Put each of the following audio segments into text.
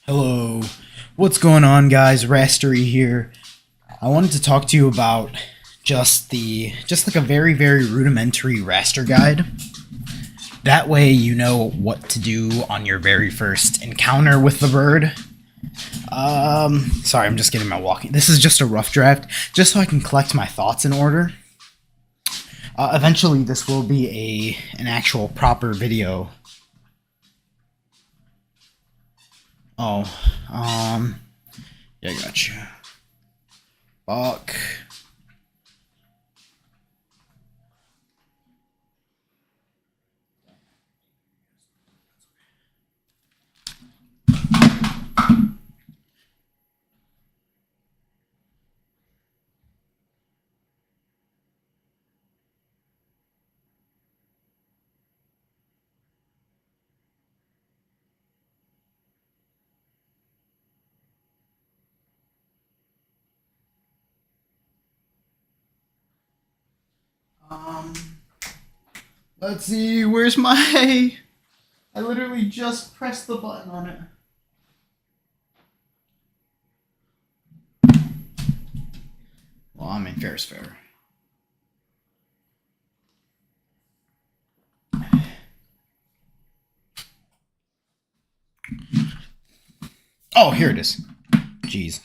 Hello, what's going on, guys? Wrastor here. I wanted to talk to you about just like a very rudimentary raster guide. That way you know what to do on your very first encounter with the bird. Sorry, I'm just getting my walking. This is just a rough draft, just so I can collect my thoughts in order. Eventually this will be an actual proper video. Oh, yeah, I got you. Fuck. Um, let's see, where's my... I literally just pressed the button on it. Well, I mean, fair is fair. Oh, here it is. Jeez.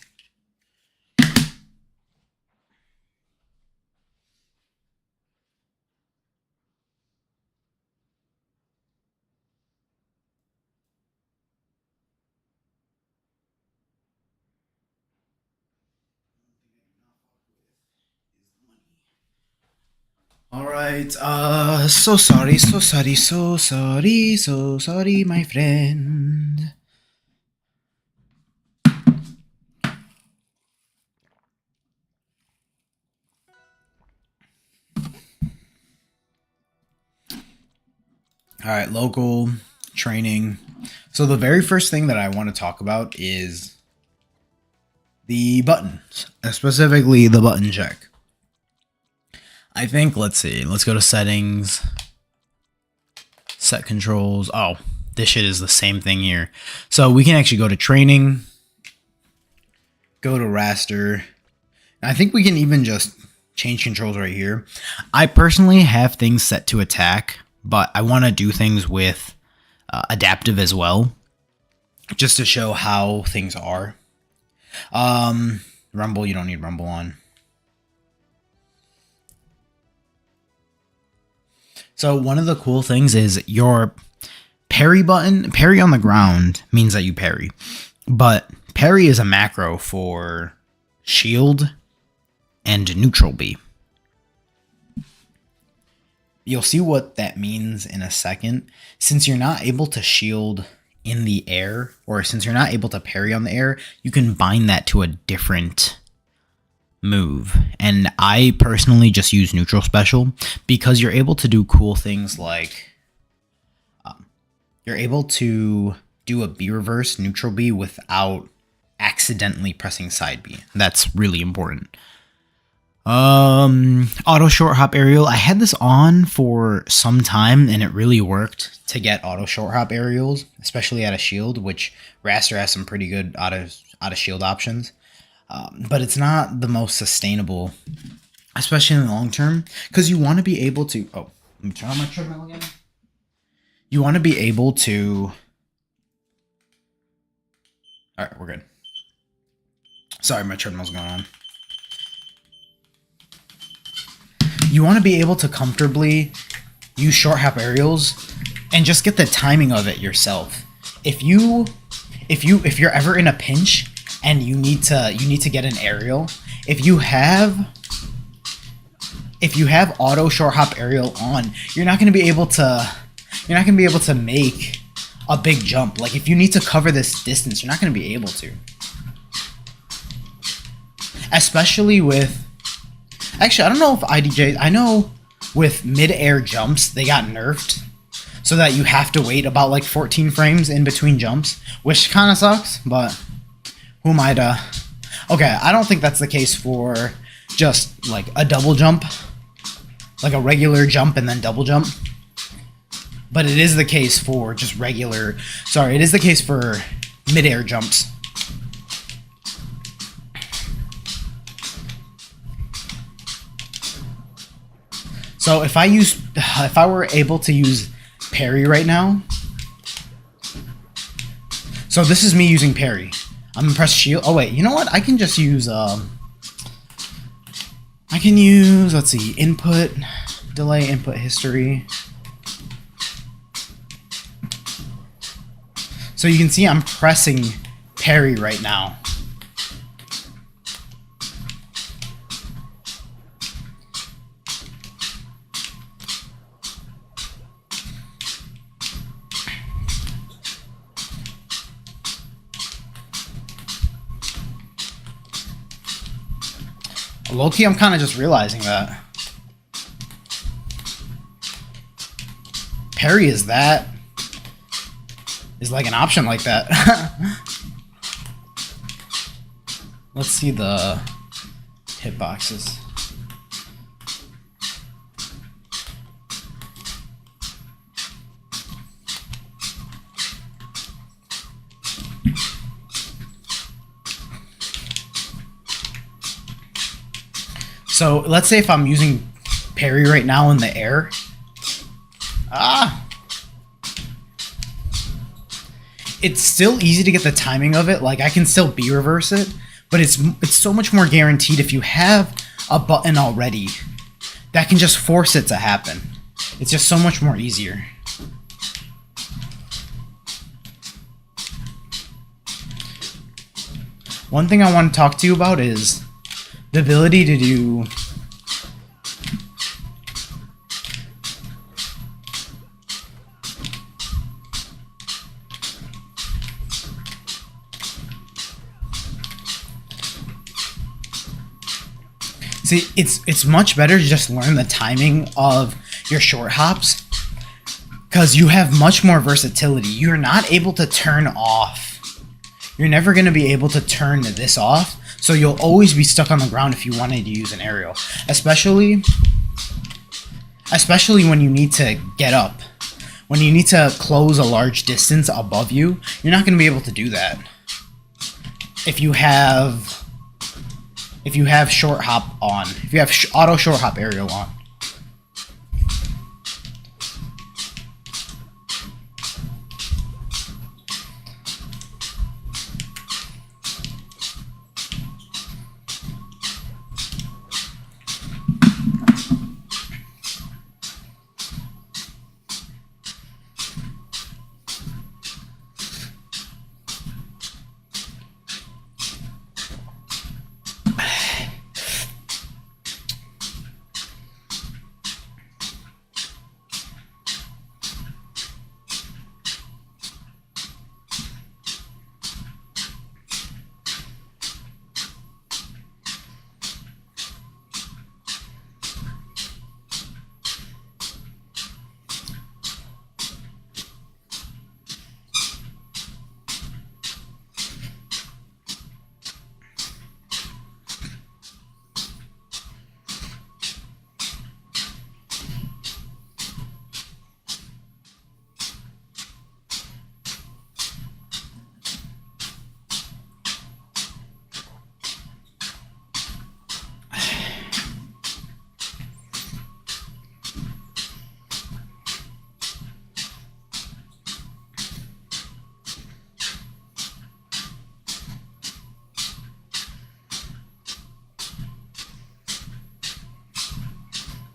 Alright, so sorry, my friend. Alright, local training. So the very first thing that I want to talk about is the buttons, specifically the button check. I think, let's see, let's go to settings, set controls. Oh, this shit is the same thing here. So we can actually go to training, go to raster. I think we can even just change controls right here. I personally have things set to attack, but I want to do things with adaptive as well, just to show how things are. Rumble, you don't need rumble on. So one of the cool things is your parry button. Parry on the ground means that you parry, but parry is a macro for shield and neutral B. You'll see what that means in a second. Since you're not able to shield in the air, or since you're not able to parry on the air, you can bind that to a different move. And I personally just use neutral special because you're able to do cool things like you're able to do a B reverse neutral B without accidentally pressing side B. That's really important. Auto short hop aerial. I had this on for some time and it really worked to get auto short hop aerials, especially out of shield, which Wrastor has some pretty good out of shield options. But it's not the most sustainable, especially in the long term, because you want to be able to... Oh, let me turn on my treadmill again. You want to be able to... Alright, we're good. Sorry, my treadmill's going on. You want to be able to comfortably use short hop aerials and just get the timing of it yourself. If you're ever in a pinch and you need to get an aerial, if you have auto short hop aerial on, you're not going to be able to make a big jump. Like if you need to cover this distance, you're not going to be able to. Especially with, actually, I don't know if IDJ, I know with mid-air jumps, they got nerfed so that you have to wait about like 14 frames in between jumps, which kind of sucks, but who am I to... Okay, I don't think that's the case for just like a double jump, like a regular jump and then double jump. But it is the case for just regular... Sorry, it is the case for mid-air jumps. So if I were able to use parry right now. So this is me using parry. I'm gonna press shield. Oh wait, you know what? I can just use let's see, input, delay, input history. So you can see I'm pressing parry right now. Low-key, I'm kind of just realizing that parry is like an option like that. Let's see the hitboxes. So let's say if I'm using parry right now in the air. It's still easy to get the timing of it. Like I can still B reverse it, but it's so much more guaranteed if you have a button already that can just force it to happen. It's just so much more easier. One thing I want to talk to you about is the ability to do it's much better to just learn the timing of your short hops because you have much more versatility. You're not able to turn off. You're never going to be able to turn this off. So you'll always be stuck on the ground if you wanted to use an aerial, especially when you need to get up. When you need to close a large distance above you, you're not going to be able to do that. If you have short hop on, if you have auto short hop aerial on.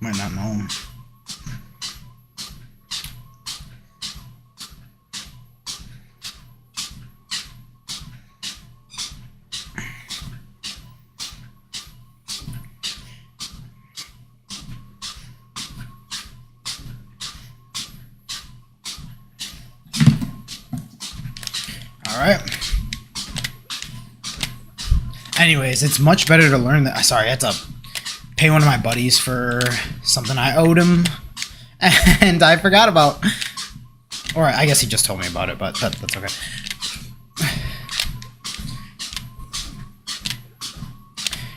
Might not know him. Alright. Anyways, it's much better to learn that. Sorry, I had to pay one of my buddies for something I owed him, and I forgot about. Or I guess he just told me about it, but that's okay.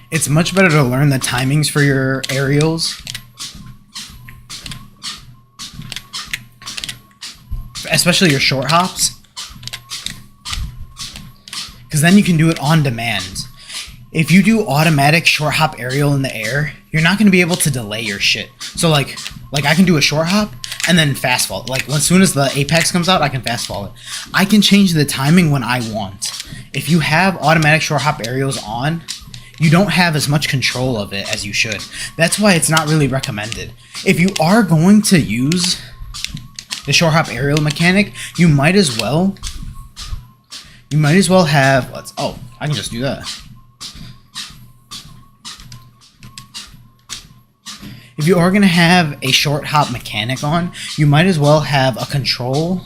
It's much better to learn the timings for your aerials, especially your short hops. because then you can do it on demand. If you do automatic short hop aerial in the air, you're not going to be able to delay your shit. So like I can do a short hop and then fast fall. Like as soon as the apex comes out, I can fast fall it. I can change the timing when I want. If you have automatic short hop aerials on, you don't have as much control of it as you should. That's why it's not really recommended. If you are going to use the short hop aerial mechanic, you might as well have, I can just do that. If you are going to have a short hop mechanic on, you might as well have a control.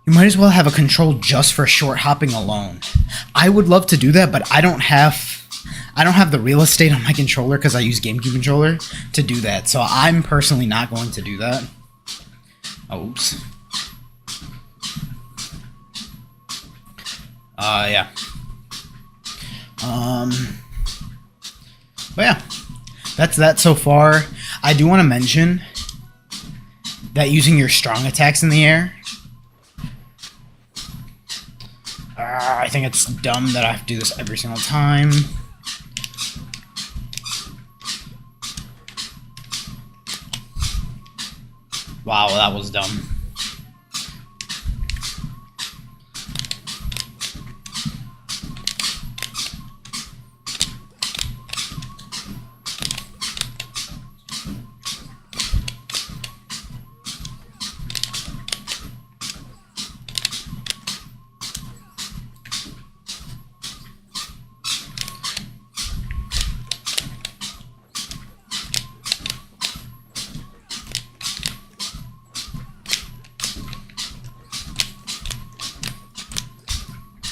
You might as well have a control just for short hopping alone. I would love to do that, but I don't have the real estate on my controller because I use GameCube controller to do that. So I'm personally not going to do that. Oops. Yeah. But yeah. That's that so far. I do want to mention that using your strong attacks in the air, I think it's dumb that I have to do this every single time. Wow, that was dumb.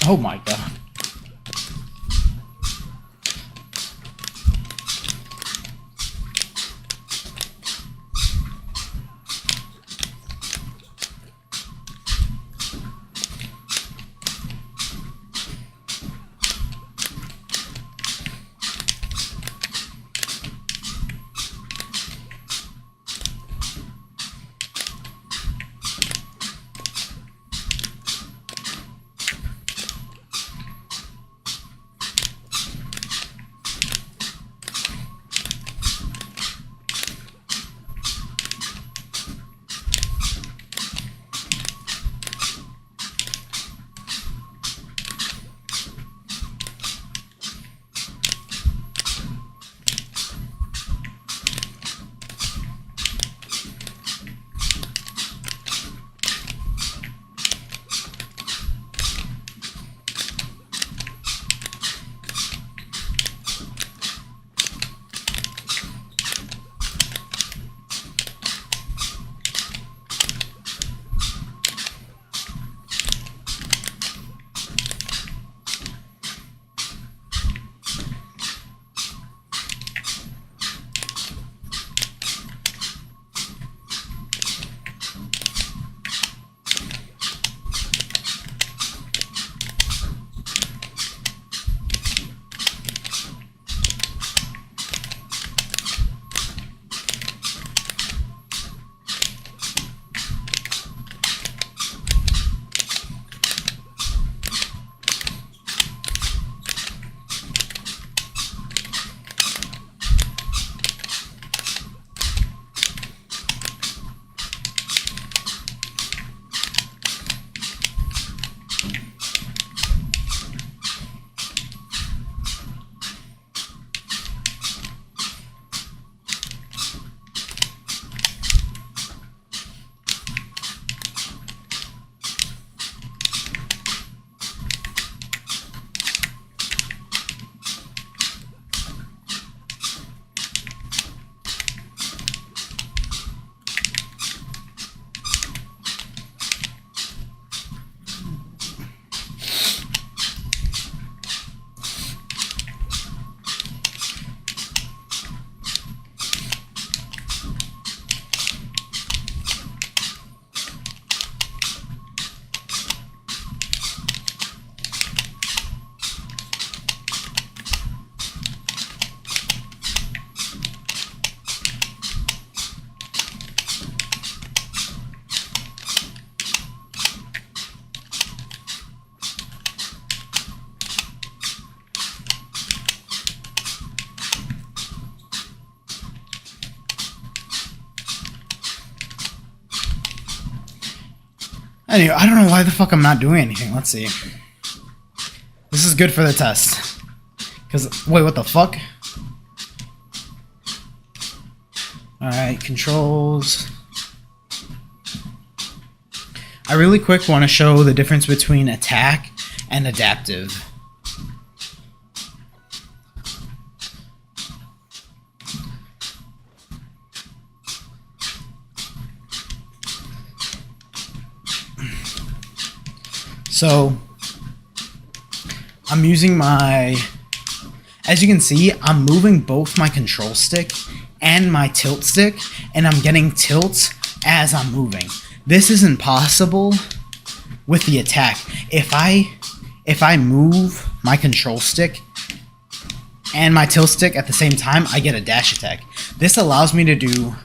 Oh my god. Anyway, I don't know why the fuck I'm not doing anything. Let's see. This is good for the test. Because, wait, what the fuck? Alright, controls. I really quick want to show the difference between attack and adaptive. So, I'm using my, as you can see, I'm moving both my control stick and my tilt stick, and I'm getting tilts as I'm moving. This isn't possible with the attack. If I move my control stick and my tilt stick at the same time, I get a dash attack. This allows me to do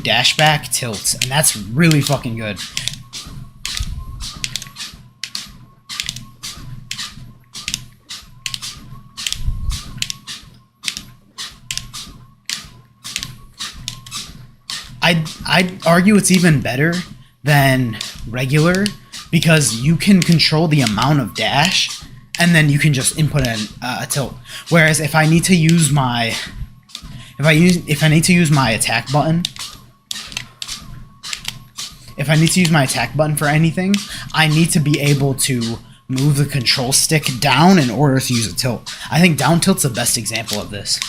dash back tilts, and that's really fucking good. I'd argue it's even better than regular because you can control the amount of dash, and then you can just input a tilt. Whereas if I need to use my attack button, for anything, I need to be able to move the control stick down in order to use a tilt. I think down tilt's the best example of this.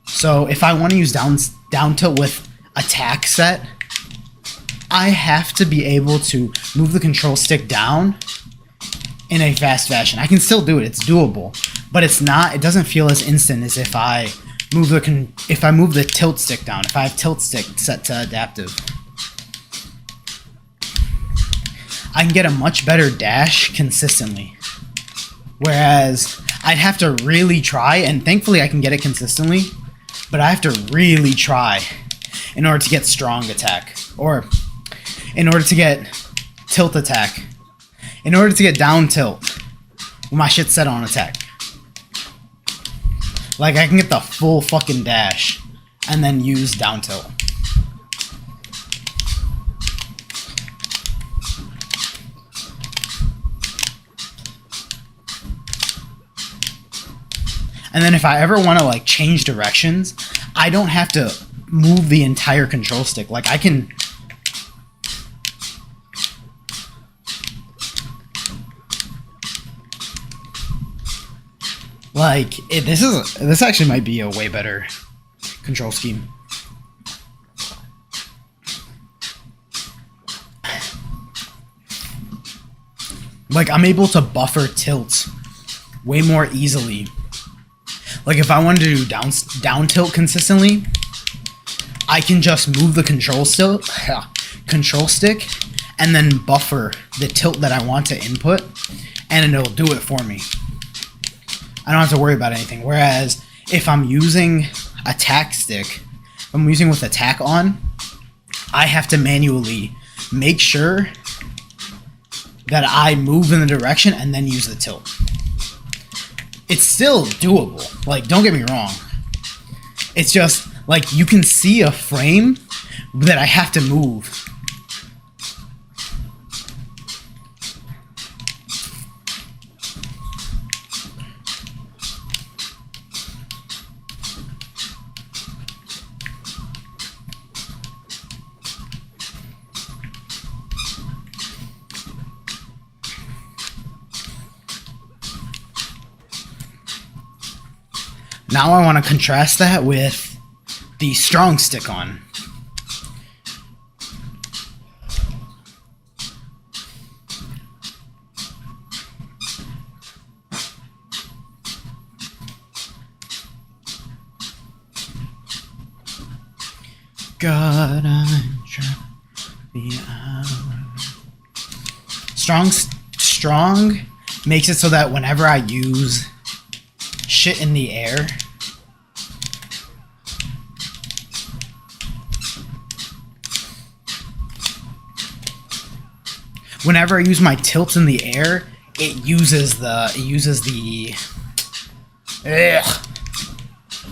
So if I want to use down tilt with attack set, I have to be able to move the control stick down in a fast fashion. I can still do it; it's doable, but it doesn't feel as instant as if I move the tilt stick down. If I have tilt stick set to adaptive, I can get a much better dash consistently. Whereas I'd have to really try, and thankfully I can get it consistently. But I have to really try in order to get strong attack, or in order to get tilt attack, in order to get down tilt with my shit set on attack. Like, I can get the full fucking dash and then use down tilt. And then if I ever want to like change directions, I don't have to move the entire control stick. Like I can this actually might be a way better control scheme. Like I'm able to buffer tilts way more easily. Like if I wanted to do down tilt consistently, I can just move the control stick and then buffer the tilt that I want to input, and it'll do it for me. I don't have to worry about anything. Whereas if I'm using attack stick, if I'm using with attack on, I have to manually make sure that I move in the direction and then use the tilt. It's still doable. Like, don't get me wrong. It's just, like, you can see a frame that I have to move. Now I want to contrast that with the strong stick on. God, I'm trying to be out. Strong makes it so that whenever I use shit in the air, whenever I use my tilts in the air, it uses the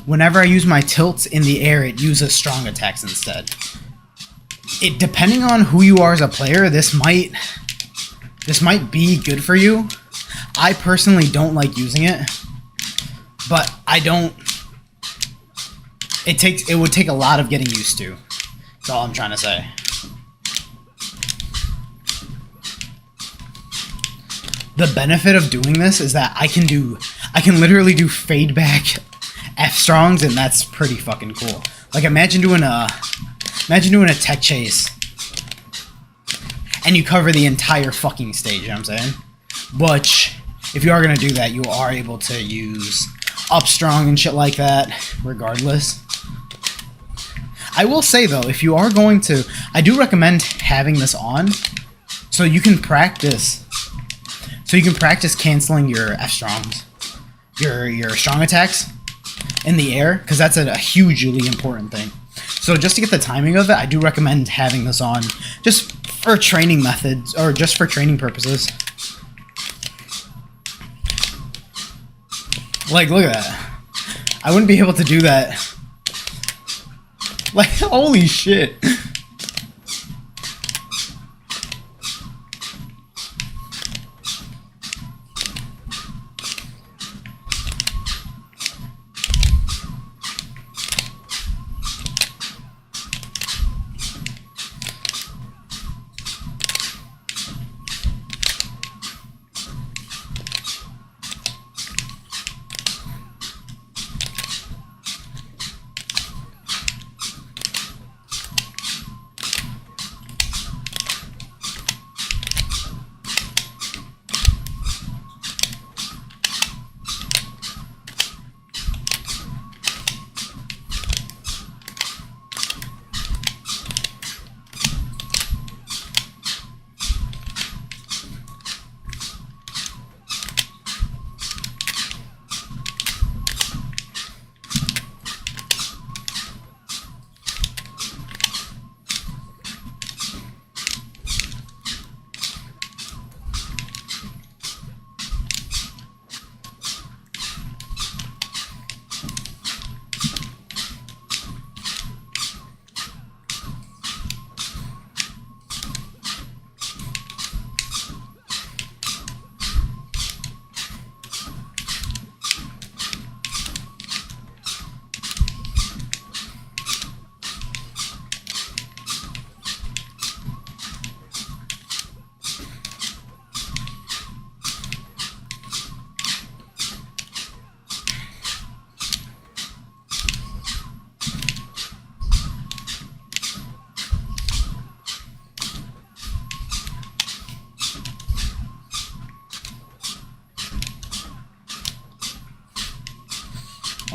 whenever I use my tilts in the air, it uses strong attacks instead. It depending on who you are as a player, this might be good for you. I personally don't like using it, but I don't. It would take a lot of getting used to. That's all I'm trying to say. The benefit of doing this is that I can literally do fade back F-strongs, and that's pretty fucking cool. Like imagine doing a tech chase and you cover the entire fucking stage, you know what I'm saying? But if you are gonna do that, you are able to use up strong and shit like that, regardless. I will say though, if you are going to, I do recommend having this on so you can practice. So you can practice canceling your F-strongs, your strong attacks in the air, because that's a hugely important thing. So just to get the timing of it, I do recommend having this on just for training methods, or just for training purposes. Like, look at that. I wouldn't be able to do that. Like, holy shit.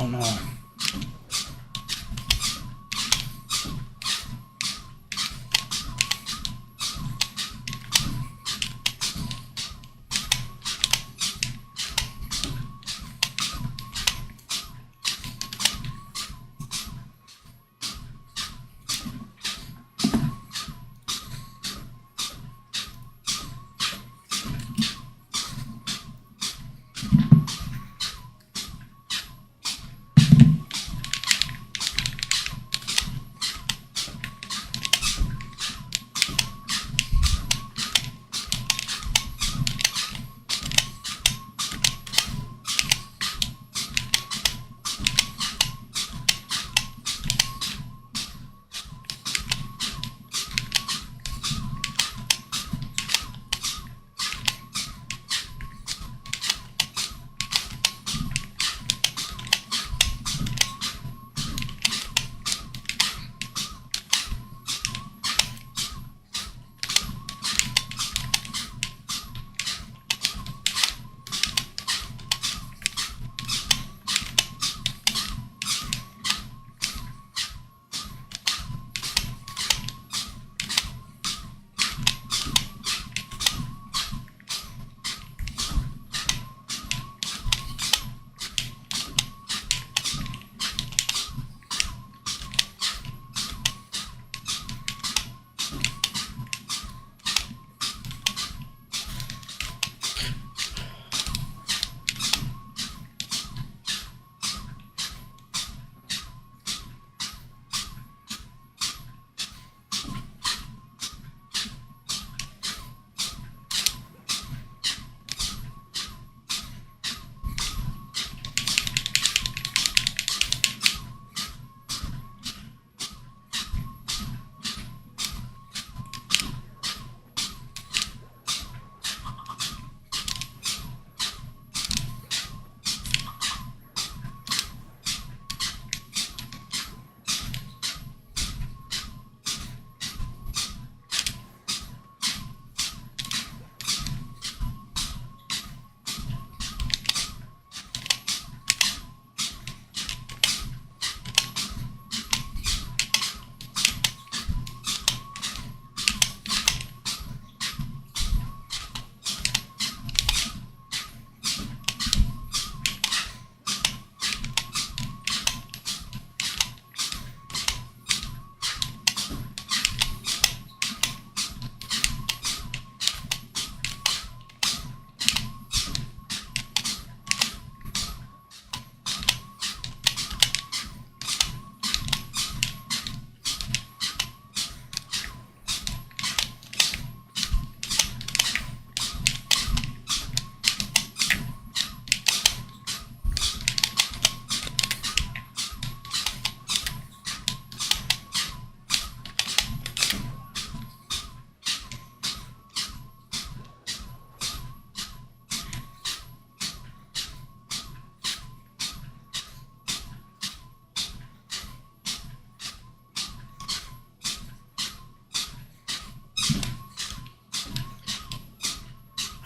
Oh no.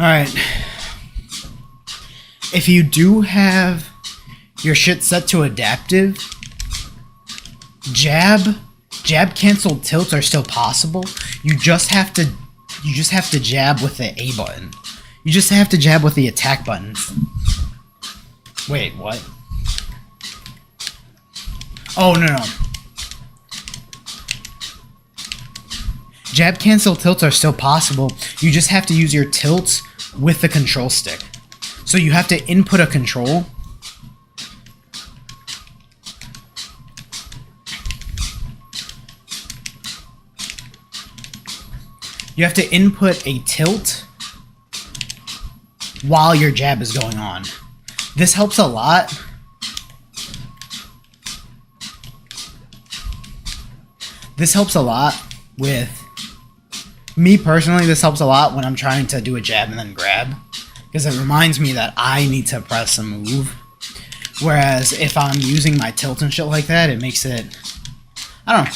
Alright. If you do have your shit set to adaptive, jab canceled tilts are still possible. You just have to jab with the A button. You just have to jab with the attack buttons. Wait, what? Oh, no. Jab cancel tilts are still possible. You just have to use your tilts with the control stick. So you have to input a control. You have to input a tilt while your jab is going on. This helps a lot. This helps a lot with me personally. This helps a lot when I'm trying to do a jab and then grab, because it reminds me that I need to press a move. Whereas if I'm using my tilt and shit like that, it makes it, I don't know.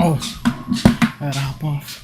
Oh, I gotta hop off.